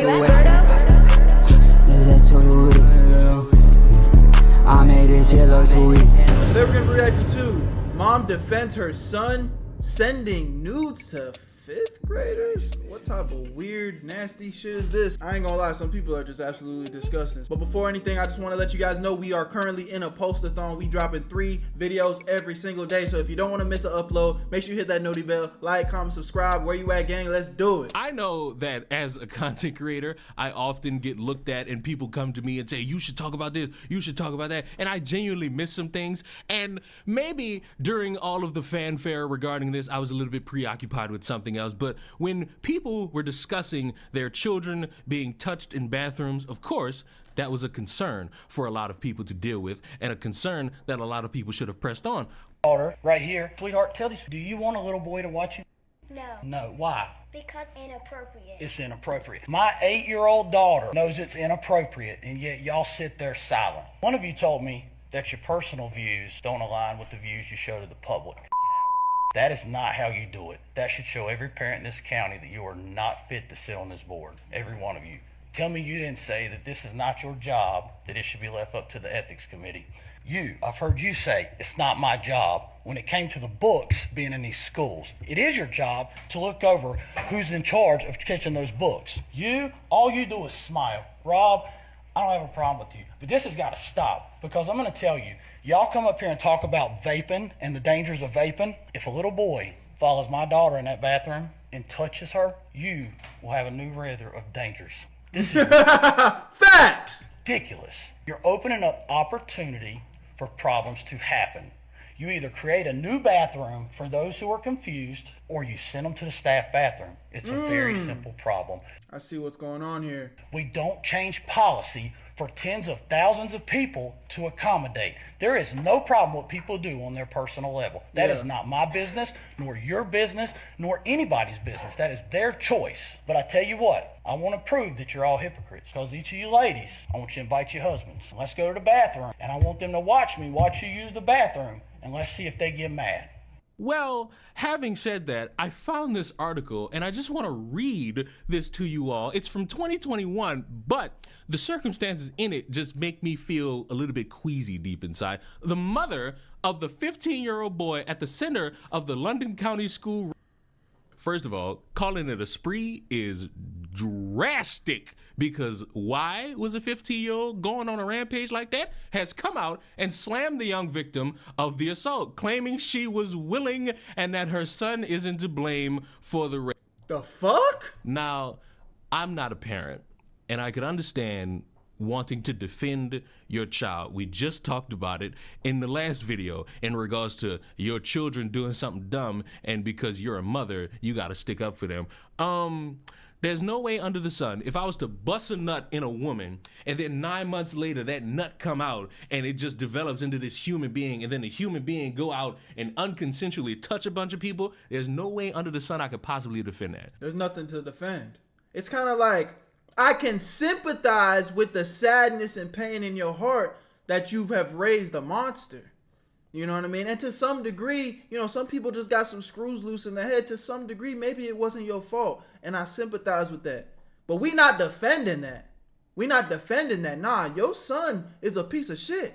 to it. Listen to it. I made this shit look too easy. Today we're gonna react to Mom defends her son sending nudes to 5th graders? What type of weird, nasty shit is this? I ain't gonna lie, some people are just absolutely disgusting. But before anything, I just wanna let you guys know we are currently in a post-a-thon. We dropping 3 videos every single day. So if you don't wanna miss an upload, make sure you hit that noti bell, like, comment, subscribe. Where you at, gang? Let's do it. I know that as a content creator, I often get looked at and people come to me and say, you should talk about this, you should talk about that. And I genuinely miss some things. And maybe during all of the fanfare regarding this, I was a little bit preoccupied with something else. But when people were discussing their children being touched in bathrooms, of course, that was a concern for a lot of people to deal with, and a concern that a lot of people should have pressed on. Daughter, right here. Sweetheart, tell this, do you want a little boy to watch you? No. No, why? Because inappropriate. It's inappropriate. My 8-year-old daughter knows it's inappropriate, and yet y'all sit there silent. One of you told me that your personal views don't align with the views you show to the public. That is not how you do it. That should show every parent in this county that you are not fit to sit on this board. Every one of you. Tell me you didn't say that this is not your job, that it should be left up to the ethics committee. I've heard you say it's not my job when it came to the books being in these schools. It is your job to look over who's in charge of catching those books. All you do is smile. Rob, I don't have a problem with you, but this has got to stop, because I'm going to tell you, y'all come up here and talk about vaping and the dangers of vaping. If a little boy follows my daughter in that bathroom and touches her, you will have a new radar of dangers. This is facts. Ridiculous. You're opening up opportunity for problems to happen. You either create a new bathroom for those who are confused, or you send them to the staff bathroom. It's a very simple problem. I see what's going on here. We don't change policy for tens of thousands of people to accommodate. There is no problem what people do on their personal level. That is not my business, nor your business, nor anybody's business. That is their choice. But I tell you what, I want to prove that you're all hypocrites, because each of you ladies, I want you to invite your husbands. Let's go to the bathroom, and I want them to watch me watch you use the bathroom, and let's see if they get mad. Well, having said that, I found this article and I just want to read this to you all. It's from 2021, but the circumstances in it just make me feel a little bit queasy deep inside. The mother of the 15-year-old boy at the center of the London County School. First of all, calling it a spree is drastic, because why was a 15-year-old going on a rampage like that? Has come out and slammed the young victim of the assault, claiming she was willing and that her son isn't to blame for the rape. The fuck? Now, I'm not a parent, and I could understand wanting to defend your child. We just talked about it in the last video in regards to your children doing something dumb, and because you're a mother, you gotta stick up for them. There's no way under the sun, if I was to bust a nut in a woman and then 9 months later that nut come out and it just develops into this human being, and then the human being go out and unconsensually touch a bunch of people, there's no way under the sun I could possibly defend that. There's nothing to defend. It's kind of like, I can sympathize with the sadness and pain in your heart that you have raised a monster. You know what I mean? And to some degree, you know, some people just got some screws loose in their head. To some degree, maybe it wasn't your fault. And I sympathize with that. But we not defending that. We not defending that. Nah, your son is a piece of shit.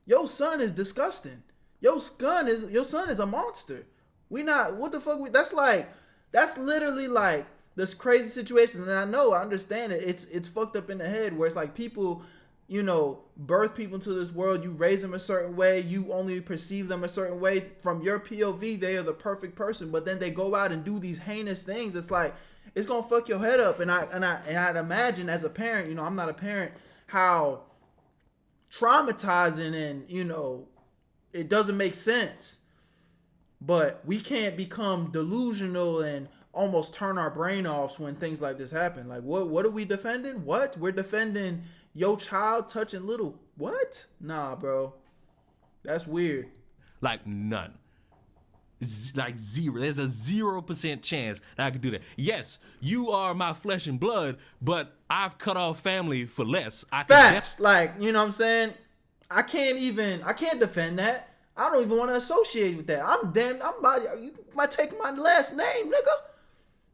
Your son is disgusting. Your son is a monster. We not, what the fuck? That's literally like this crazy situation. And I understand it. It's fucked up in the head where it's like people, you know, birth people into this world, you raise them a certain way, you only perceive them a certain way. From your POV, they are the perfect person, but then they go out and do these heinous things. It's like, it's gonna fuck your head up. And I'd imagine as a parent, you know, I'm not a parent, how traumatizing, and, you know, it doesn't make sense. But we can't become delusional and almost turn our brain off when things like this happen. Like, what are we defending? What? We're defending your child touching little what? Nah, bro. That's weird. Like none. Like zero. There's a 0% chance that I could do that. Yes, you are my flesh and blood, but I've cut off family for less. Facts. Like, you know what I'm saying? I can't defend that. I don't even want to associate with that. You might take my last name, nigga.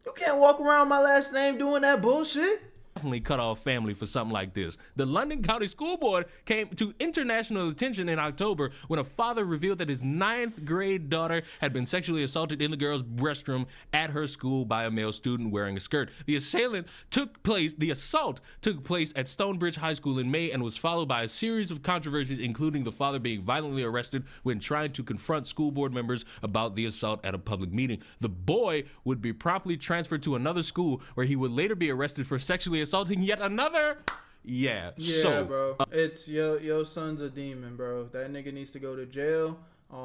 You can't walk around my last name doing that bullshit. definitely cut off family for something like this. The London County School Board came to international attention in October when a father revealed that his 9th grade daughter had been sexually assaulted in the girls' restroom at her school by a male student wearing a skirt. The assault took place at Stonebridge High School in May and was followed by a series of controversies, including the father being violently arrested when trying to confront school board members about the assault at a public meeting. The boy would be promptly transferred to another school where he would later be arrested for sexually assaulting yet another. Yeah, so, bro. It's your son's a demon, bro. That nigga needs to go to jail.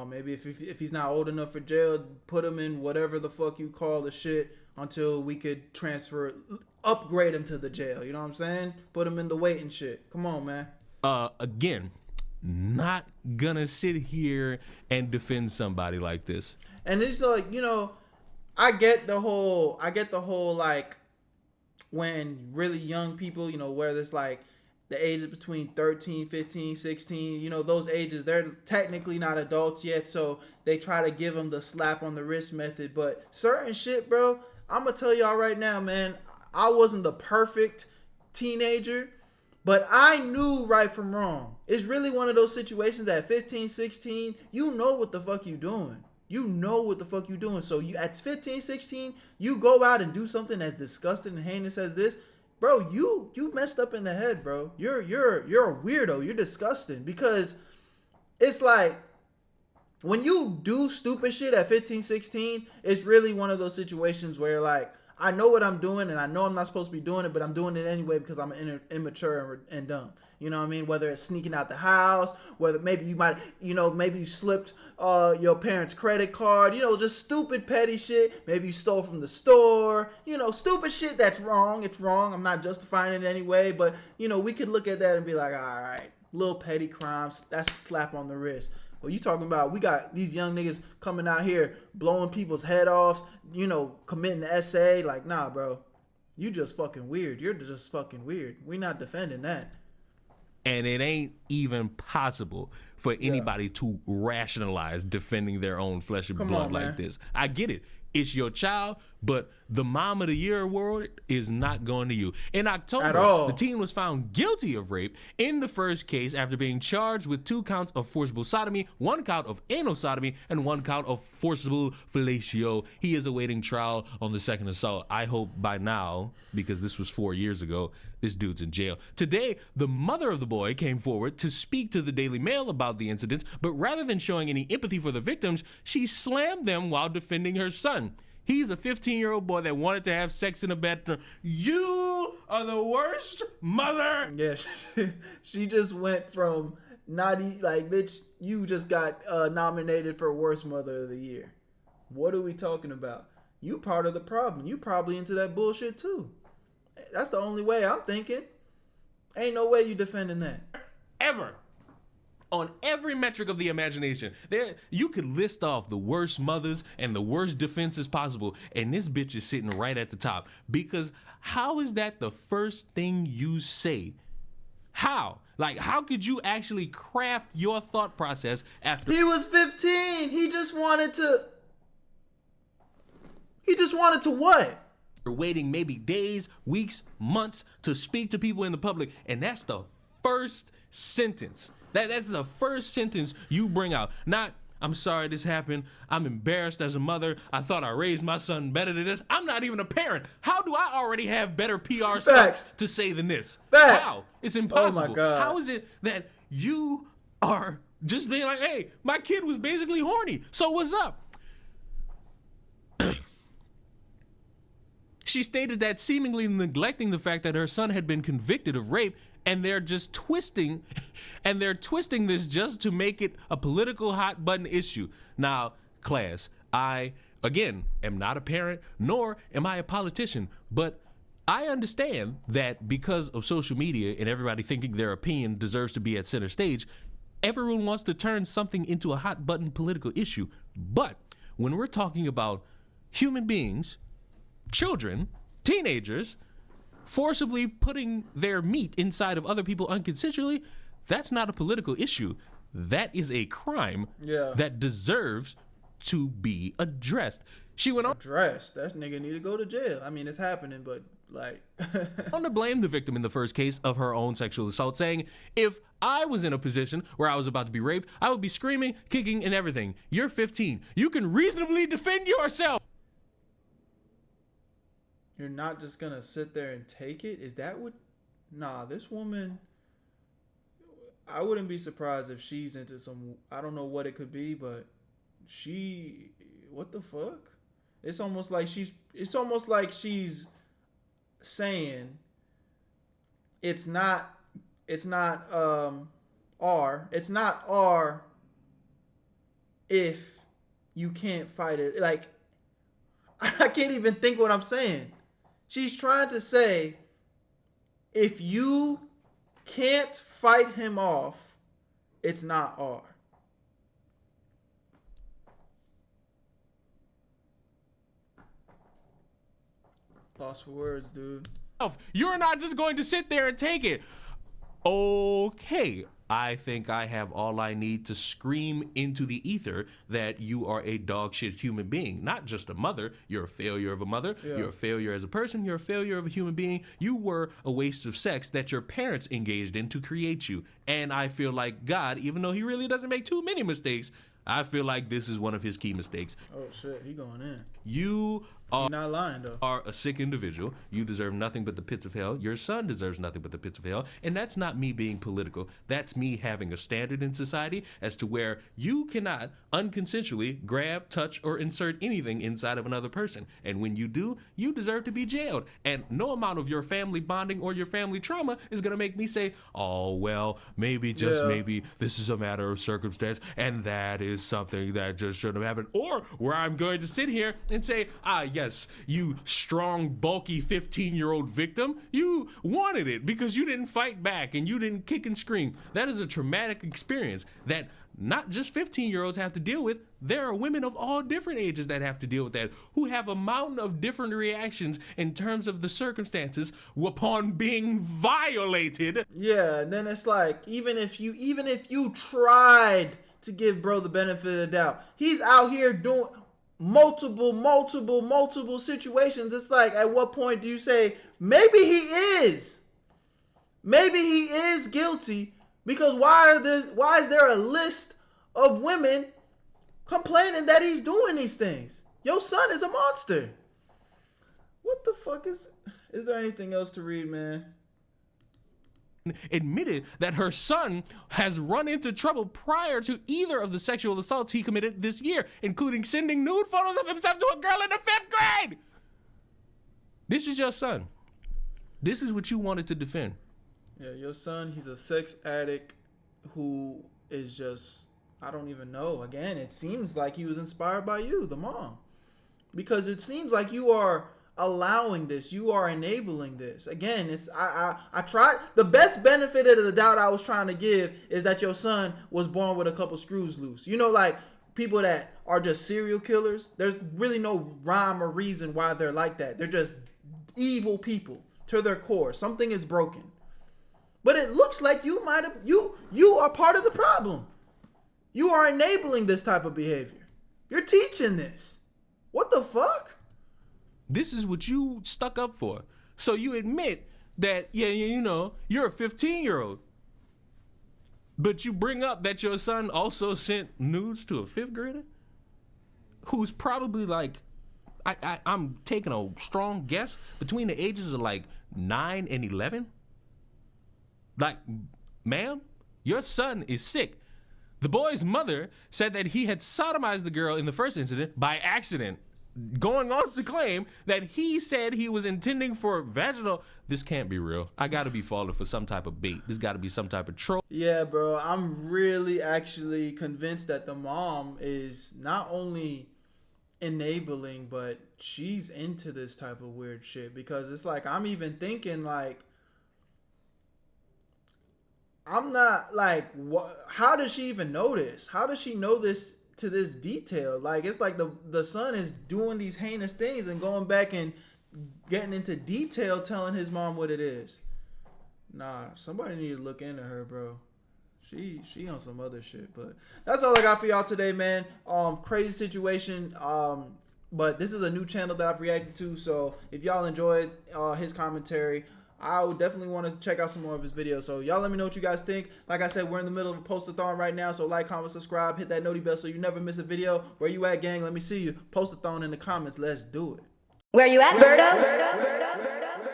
Maybe if he's not old enough for jail, put him in whatever the fuck you call the shit until we could upgrade him to the jail. You know what I'm saying? Put him in the waiting shit. Come on, man. Again, not gonna sit here and defend somebody like this. And it's like, I get the whole like, when really young people, where there's like the ages between 13, 15, 16, those ages, they're technically not adults yet, so they try to give them the slap on the wrist method. But certain shit, bro, I'm gonna tell y'all right now, man, I wasn't the perfect teenager, but I knew right from wrong. It's really one of those situations at 15, 16, you know what the fuck you doing. You know what the fuck you doing. So you at 15, 16, you go out and do something as disgusting and heinous as this, bro. You messed up in the head, bro. You're a weirdo. You're disgusting, because it's like when you do stupid shit at 15, 16, it's really one of those situations where like, I know what I'm doing and I know I'm not supposed to be doing it, but I'm doing it anyway because I'm immature and dumb. You know what I mean? Whether it's sneaking out the house, whether maybe you might, maybe you slipped your parents' credit card, just stupid petty shit. Maybe you stole from the store, stupid shit that's wrong. It's wrong. I'm not justifying it anyway, but we could look at that and be like, all right, little petty crimes, that's a slap on the wrist. Well, you talking about we got these young niggas coming out here blowing people's head off, committing the essay. Like, nah, bro, you just fucking weird. You're just fucking weird. We not defending that. And it ain't even possible for anybody to rationalize defending their own flesh and blood like this. I get it. It's your child, but the Mom of the Year award is not going to you. In October, the teen was found guilty of rape in the first case after being charged with 2 counts of forcible sodomy, 1 count of anal sodomy, and 1 count of forcible fellatio. He is awaiting trial on the second assault. I hope by now, because this was 4 years ago, this dude's in jail. Today, the mother of the boy came forward to speak to the Daily Mail about the incidents, but rather than showing any empathy for the victims, she slammed them while defending her son. He's a 15-year-old boy that wanted to have sex in a bathroom. You are the worst mother. Yeah, she just went from bitch, you just got nominated for worst mother of the year. What are we talking about? You part of the problem. You probably into that bullshit too. That's the only way I'm thinking. Ain't no way you defending that. Ever. On every metric of the imagination, you could list off the worst mothers and the worst defenses possible, and this bitch is sitting right at the top. Because how is that the first thing you say? How? Like, how could you actually craft your thought process after... He was 15. He just wanted to what? Waiting maybe days, weeks, months to speak to people in the public, and that's the first sentence. That's the first sentence you bring out. Not, I'm sorry this happened. I'm embarrassed as a mother. I thought I raised my son better than this. I'm not even a parent. How do I already have better PR stunts to say than this? Facts. How? It's impossible. Oh my God. How is it that you are just being like, hey, my kid was basically horny, so what's up? She stated that seemingly neglecting the fact that her son had been convicted of rape, and they're twisting this just to make it a political hot button issue. Now, class, I, again, am not a parent, nor am I a politician, but I understand that because of social media and everybody thinking their opinion deserves to be at center stage, everyone wants to turn something into a hot button political issue. But when we're talking about human beings, children, teenagers, forcibly putting their meat inside of other people unconsensually, that's not a political issue. That is a crime that deserves to be addressed. She went on. Addressed? That nigga need to go to jail. I mean, it's happening, but Like, On to blame the victim in the first case of her own sexual assault, saying, if I was in a position where I was about to be raped, I would be screaming, kicking, and everything. You're 15. You can reasonably defend yourself. you're not just gonna sit there and take it? Is that what? Nah, this woman. I wouldn't be surprised if she's into some. I don't know what it could be, but she. What the fuck? It's almost like she's. It's almost like she's saying. It's not. It's not R. It's not R. If you can't fight it, like I can't even think what I'm saying. She's trying to say, if you can't fight him off, it's not R. Lost for words, dude. You're not just going to sit there and take it. Okay, I think I have all I need to scream into the ether that you are a dog shit human being. Not just a mother. You're a failure of a mother. Yeah. You're a failure as a person. You're a failure of a human being. You were a waste of sex that your parents engaged in to create you. And I feel like God, even though he really doesn't make too many mistakes, I feel like this is one of his key mistakes. Oh shit, he going in. You You're not lying though. Are a sick individual. You deserve nothing but the pits of hell. Your son deserves nothing but the pits of hell. And that's not me being political. That's me having a standard in society as to where you cannot unconsensually grab, touch, or insert anything inside of another person. And when you do, you deserve to be jailed. And no amount of your family bonding or your family trauma is going to make me say, oh, well, maybe, just maybe, this is a matter of circumstance, and that is something that just shouldn't have happened. Or where I'm going to sit here and say, yes, you strong, bulky 15-year-old victim, you wanted it because you didn't fight back and you didn't kick and scream. That is a traumatic experience that not just 15-year-olds have to deal with. There are women of all different ages that have to deal with that, who have a mountain of different reactions in terms of the circumstances upon being violated. Yeah, and then it's like, even if you tried to give bro the benefit of the doubt, he's out here doing multiple situations. It's like, at what point do you say, maybe he is guilty? Because why is there a list of women complaining that he's doing these things? Your son is a monster. What the fuck is there anything else to read, man? Admitted that her son has run into trouble prior to either of the sexual assaults he committed this year, including sending nude photos of himself to a girl in the 5th grade. This is your son. This is what you wanted to defend. Yeah, your son, he's a sex addict who is just, I don't even know. Again, it seems like he was inspired by you, the mom. Because it seems like you are allowing this, you are enabling this. Again, it's I tried. The best benefit of the doubt I was trying to give is that your son was born with a couple screws loose. You know, like people that are just serial killers, there's really no rhyme or reason why they're like that. They're just evil people to their core. Something is broken. But it looks like you are part of the problem. You are enabling this type of behavior. You're teaching this. What the fuck? This is what you stuck up for. So you admit that, you know, you're a 15-year-old. But you bring up that your son also sent nudes to a 5th grader who's probably like, I'm taking a strong guess, between the ages of like 9 and 11. Like, ma'am, your son is sick. The boy's mother said that he had sodomized the girl in the first incident by accident, going on to claim that he said he was intending for vaginal. This can't be real. I gotta be falling for some type of bait. This gotta be some type of troll. Yeah, bro, I'm really actually convinced that the mom is not only enabling, but she's into this type of weird shit. Because it's like, I'm even thinking like, I'm not like, what? How does she even know this? How does she know this to this detail? Like, it's like the son is doing these heinous things and going back and getting into detail, telling his mom what it is. Nah, somebody need to look into her, bro. She on some other shit. But that's all I got for y'all today, man. Crazy situation. But this is a new channel that I've reacted to, so if y'all enjoyed his commentary, I would definitely want to check out some more of his videos. So y'all let me know what you guys think. Like I said, we're in the middle of a post-a-thon right now, so like, comment, subscribe, hit that noti bell so you never miss a video. Where you at, gang? Let me see you. Post-a-thon in the comments. Let's do it. Where you at, Berto?